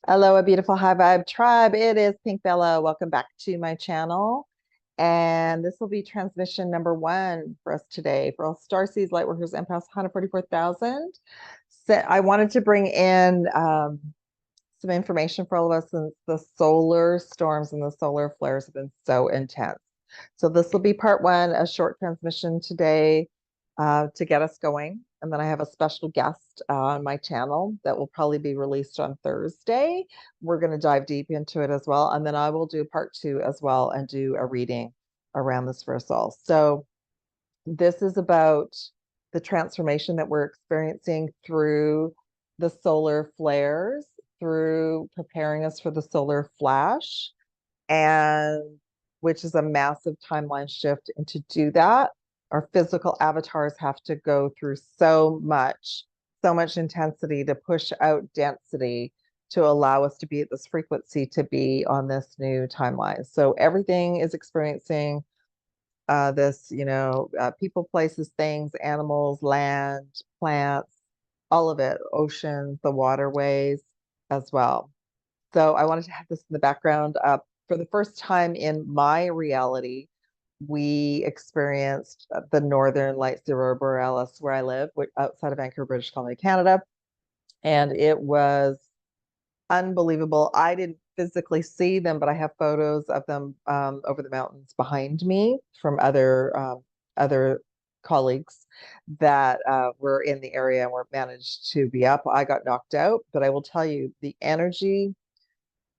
Hello, a beautiful high vibe tribe. It is Pink Bella. Welcome back to my channel. And this will be transmission number one for us today for all Starseeds, Lightworkers, Empaths, 144,000. So I wanted to bring in some information for all of us since the solar storms and the solar flares have been so intense. So this will be part one, a short transmission today to get us going. And then I have a special guest on my channel that will probably be released on Thursday. We're going to dive deep into it as well. And then I will do part two as well and do a reading around this for us all. So this is about the transformation that we're experiencing through the solar flares, through preparing us for the solar flash, and which is a massive timeline shift. And to do that, our physical avatars have to go through so much intensity to push out density to allow us to be at this frequency, to be on this new timeline. So everything is experiencing this, people, places, things, animals, land, plants, all of it, oceans, the waterways as well. So I wanted to have this in the background. For the first time in my reality, we experienced the Northern Lights, the Aurora Borealis, where I live, outside of Vancouver, British Columbia, Canada. And it was unbelievable. I didn't physically see them, but I have photos of them over the mountains behind me from other colleagues that were in the area and were managed to be up. I got knocked out, but I will tell you the energy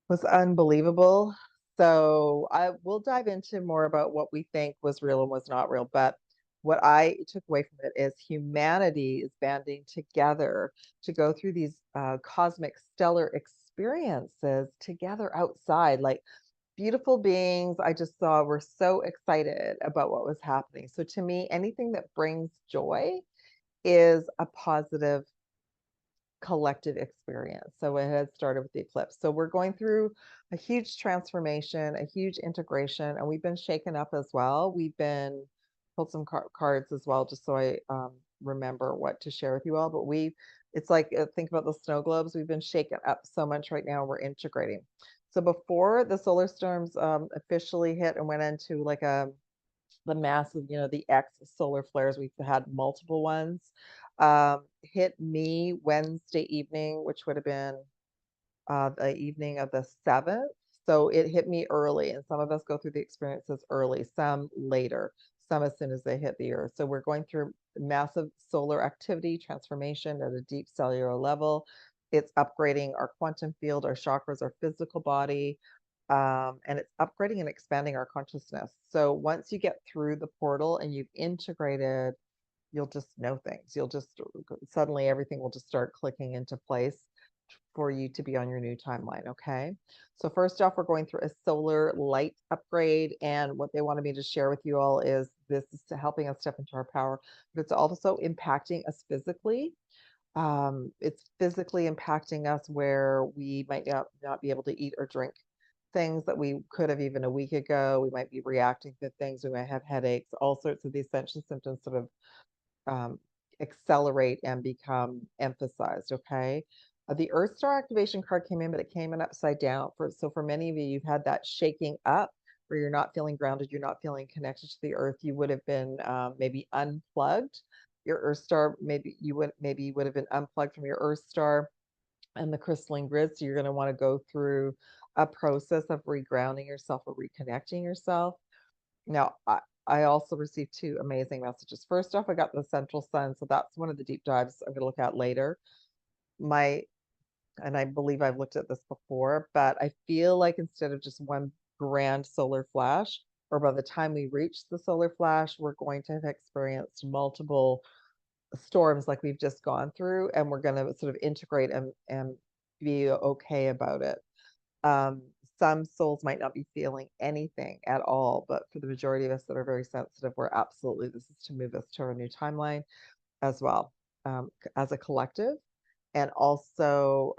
was unbelievable. So I will dive into more about what we think was real and was not real. But what I took away from it is humanity is banding together to go through these cosmic stellar experiences together outside. Like beautiful beings I just saw were so excited about what was happening. So to me, anything that brings joy is a positive collective experience. So it had started with the eclipse. So we're going through a huge transformation, a huge integration, and we've been shaken up as well. We've been pulled some cards as well, just so I remember what to share with you all. But it's like, think about the snow globes. We've been shaken up so much right now. We're integrating. So before the solar storms officially hit and went into like the massive, the X solar flares, we've had multiple ones, hit me Wednesday evening, which would have been the evening of the 7th. So it hit me early, and some of us go through the experiences early, some later, some as soon as they hit the earth. So we're going through massive solar activity, transformation at a deep cellular level. It's upgrading our quantum field, our chakras, our physical body, and it's upgrading and expanding our consciousness. So once you get through the portal and you've integrated, you'll just know things. You'll just suddenly everything will just start clicking into place for you to be on your new timeline. Okay. So first off, we're going through a solar light upgrade. And what they wanted me to share with you all is this is helping us step into our power, but it's also impacting us physically. It's physically impacting us where we might not be able to eat or drink things that we could have even a week ago. We might be reacting to things. We might have headaches, all sorts of the essential symptoms sort of accelerate and become emphasized. Okay. The Earth Star activation card came in, but it came in upside down. For many of you, you've had that shaking up where you're not feeling grounded, you're not feeling connected to the earth. You would have been maybe unplugged. Your Earth Star, maybe you would have been unplugged from your Earth Star and the crystalline grid. So you're going to want to go through a process of regrounding yourself or reconnecting yourself. Now, I also received two amazing messages. First off, I got the central sun. So that's one of the deep dives I'm going to look at later. And I believe I've looked at this before, but I feel like instead of just one grand solar flash, or by the time we reach the solar flash, we're going to have experienced multiple storms like we've just gone through, and we're going to sort of integrate and be okay about it. Some souls might not be feeling anything at all, but for the majority of us that are very sensitive, we're absolutely, this is to move us to our new timeline as well, as a collective, and also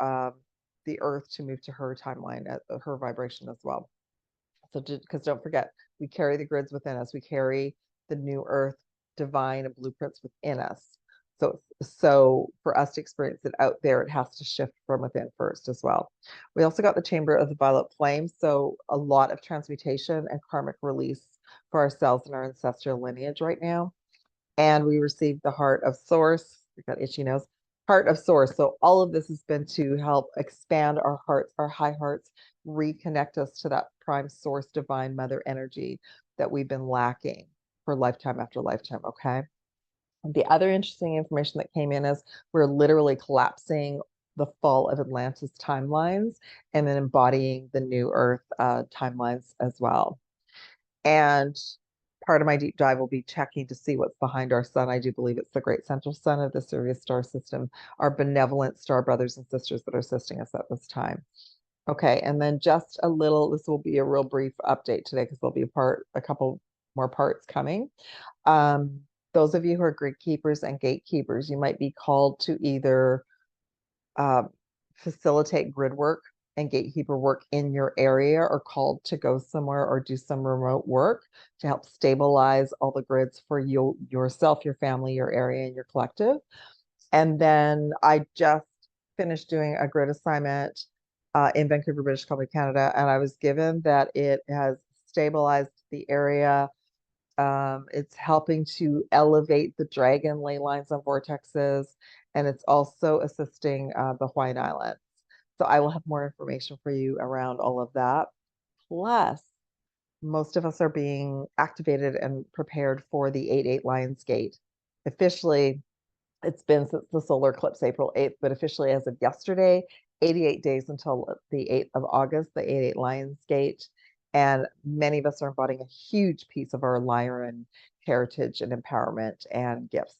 the earth to move to her timeline, at her vibration as well. So because don't forget, we carry the grids within us, we carry the new earth divine and blueprints within us. So for us to experience it out there, it has to shift from within first as well. We also got the Chamber of the Violet Flame, so a lot of transmutation and karmic release for ourselves and our ancestral lineage right now. And we received the Heart of Source. We got itchy nose. Heart of Source. So all of this has been to help expand our hearts, our high hearts, reconnect us to that prime source, divine mother energy that we've been lacking for lifetime after lifetime. Okay. The other interesting information that came in is we're literally collapsing the fall of Atlantis timelines and then embodying the new Earth timelines as well. And part of my deep dive will be checking to see what's behind our sun. I do believe it's the great central sun of the Sirius star system, our benevolent star brothers and sisters that are assisting us at this time. Okay, and then just a little, this will be a real brief update today because there'll be a couple more parts coming. Those of you who are grid keepers and gatekeepers, you might be called to either facilitate grid work and gatekeeper work in your area, or called to go somewhere or do some remote work to help stabilize all the grids for you, yourself, your family, your area, and your collective. And then I just finished doing a grid assignment in Vancouver, British Columbia, Canada, and I was given that it has stabilized the area. It's helping to elevate the dragon ley lines and vortexes, and it's also assisting the Hawaiian Islands. So I will have more information for you around all of that. Plus, most of us are being activated and prepared for the 8/8 Lions Gate. Officially, it's been since the solar eclipse April 8th, but officially as of yesterday, 88 days until the 8th of August, the 8/8 Lions Gate. And many of us are embodying a huge piece of our Lyran heritage and empowerment and gifts.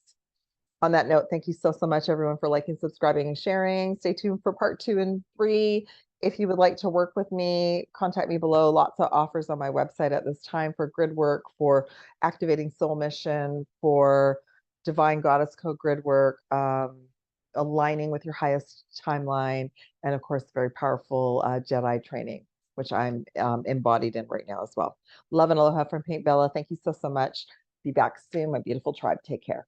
On that note, thank you so much, everyone, for liking, subscribing, and sharing. Stay tuned for part 2 and 3. If you would like to work with me, contact me below. Lots of offers on my website at this time for grid work, for activating soul mission, for divine goddess code grid work, aligning with your highest timeline, and of course, very powerful Jedi training, which I'm embodied in right now as well. Love and aloha from Pink Bella. Thank you so much. Be back soon, my beautiful tribe. Take care.